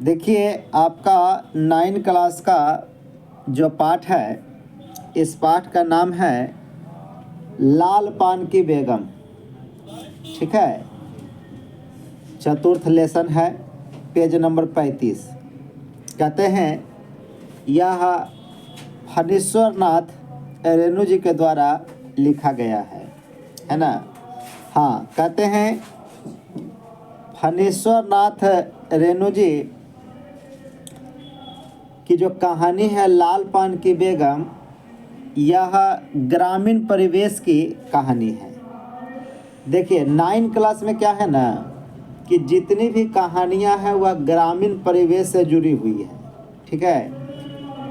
देखिए, आपका 9 क्लास का जो पाठ है, इस पाठ का नाम है लाल पान की बेगम। ठीक है, चतुर्थ लेसन है, पेज नंबर 35। कहते हैं यह फणीश्वर नाथ रेणु जी के द्वारा लिखा गया है ना। हाँ, कहते हैं फणीश्वर नाथ रेणु जी की जो कहानी है लाल पान की बेगम, यह ग्रामीण परिवेश की कहानी है। देखिए, 9 क्लास में क्या है ना कि जितनी भी कहानियां हैं वह ग्रामीण परिवेश से जुड़ी हुई है। ठीक है,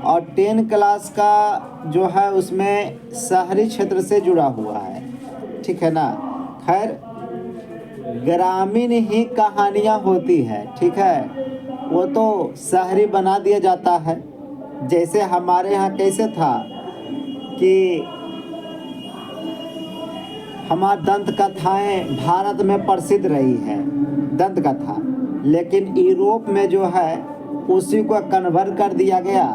और 10 क्लास का जो है उसमें शहरी क्षेत्र से जुड़ा हुआ है। ठीक है ना। खैर, ग्रामीण ही कहानियां होती है। ठीक है, वो तो शहरी बना दिया जाता है। जैसे हमारे यहाँ कैसे था कि हमारी दंत कथाएँ भारत में प्रसिद्ध रही है, दंत कथा, लेकिन यूरोप में जो है उसी को कन्वर्ट कर दिया गया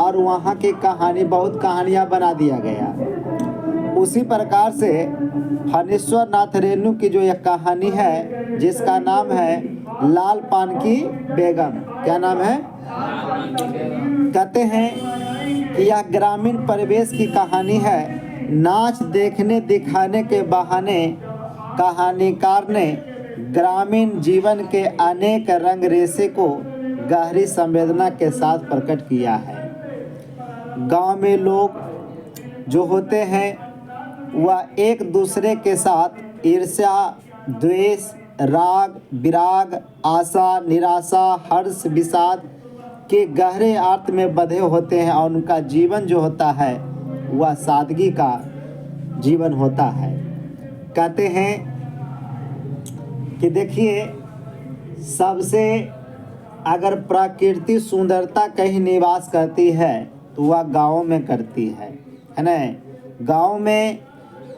और वहाँ की कहानी बहुत कहानियाँ बना दिया गया। उसी प्रकार से फणीश्वर नाथ रेणु की जो यह कहानी है, जिसका नाम है लाल पान की बेगम। क्या नाम है? कहते हैं कि यह ग्रामीण परिवेश की कहानी है। नाच देखने दिखाने के बहाने कहानीकार ने ग्रामीण जीवन के अनेक रंग रेशे को गहरी संवेदना के साथ प्रकट किया है। गांव में लोग जो होते हैं वह एक दूसरे के साथ ईर्ष्या, द्वेष, राग, विराग, आशा, निराशा, हर्ष, विषाद के गहरे अर्थ में बंधे होते हैं और उनका जीवन जो होता है वह सादगी का जीवन होता है। कहते हैं कि देखिए, सबसे अगर प्रकृति सुंदरता कहीं निवास करती है तो वह गाँव में करती है ना। गाँव में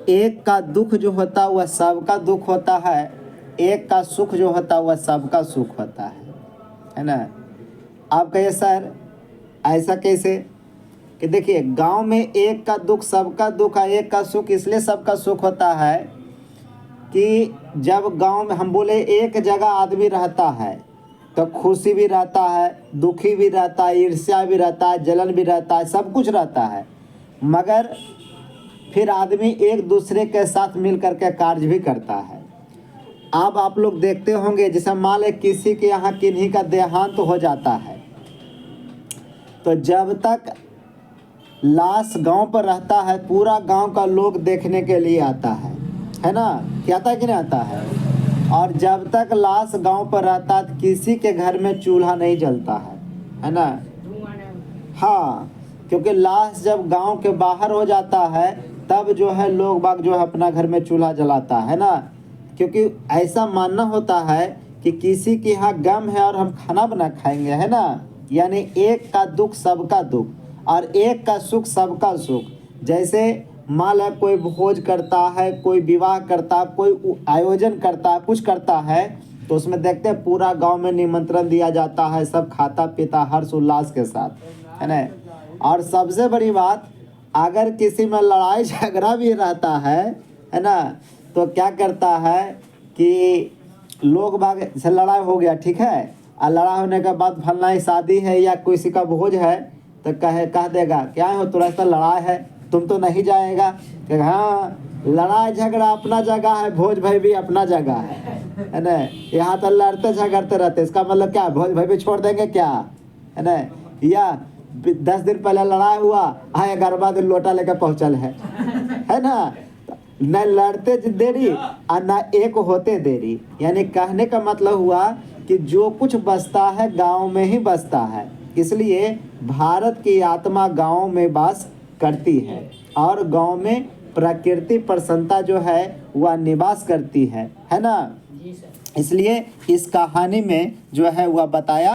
एक का दुख जो होता है वह सबका दुख होता है, एक का सुख जो होता है वह सबका सुख होता है ना। आप कहिए सर ऐसा कैसे? कि देखिए, गांव में एक का दुख सबका दुख है, एक का सुख इसलिए सबका सुख होता है कि जब गांव में हम बोले एक जगह आदमी रहता है तो खुशी भी रहता है, दुखी भी रहता है, ईर्ष्या भी रहता है, जलन भी रहता है, सब कुछ रहता है, मगर फिर आदमी एक दूसरे के साथ मिल करके कार्य भी करता है। अब आप लोग देखते होंगे, जैसे मान लें किसी के यहाँ किन्हीं का देहांत हो जाता है तो जब तक लाश गांव पर रहता है पूरा गांव का लोग देखने के लिए आता है ना। क्या आता है कि नहीं आता है? और जब तक लाश गांव पर रहता है किसी के घर में चूल्हा नहीं जलता है ना। हाँ, क्योंकि लाश जब गांव के बाहर हो जाता है तब जो है लोग बाग जो है अपना घर में चूल्हा जलाता है ना। क्योंकि ऐसा मानना होता है कि किसी के यहाँ गम है और हम खाना बना खाएंगे, है ना। यानी एक का दुख सबका दुख और एक का सुख सबका सुख। जैसे मान लो कोई भोज करता है, कोई विवाह करता है, कोई आयोजन करता है, कुछ करता है तो उसमें देखते हैं पूरा गांव में निमंत्रण दिया जाता है, सब खाता पीता हर्ष उल्लास के साथ, है ना। और सबसे बड़ी बात, अगर किसी में लड़ाई झगड़ा भी रहता है ना, तो क्या करता है कि लोग बाग से लड़ाई हो गया, ठीक है, और लड़ाई होने के बाद फलना ही शादी है या किसी का भोज है तो कह देगा क्या हो थोड़ा सा लड़ाई है, तुम तो नहीं जाएगा। कहेगा हाँ, लड़ाई झगड़ा अपना जगह है, भोज भाई भी अपना जगह है ना। यहाँ तो लड़ते झगड़ते रहते, इसका मतलब क्या, भोज भाई भी छोड़ देंगे क्या, है ना। या 10 दिन पहले लड़ाई हुआ, हाँ 11वां दिन लोटा लेकर पहुँचल है ना। न लड़ते देरी और न एक होते देरी। यानी कहने का मतलब हुआ कि जो कुछ बसता है गांव में ही बसता है। इसलिए भारत की आत्मा गांव में वास करती है और गांव में प्रकृति प्रसन्नता जो है वह निवास करती है ना। इसलिए इस कहानी में जो है वह बताया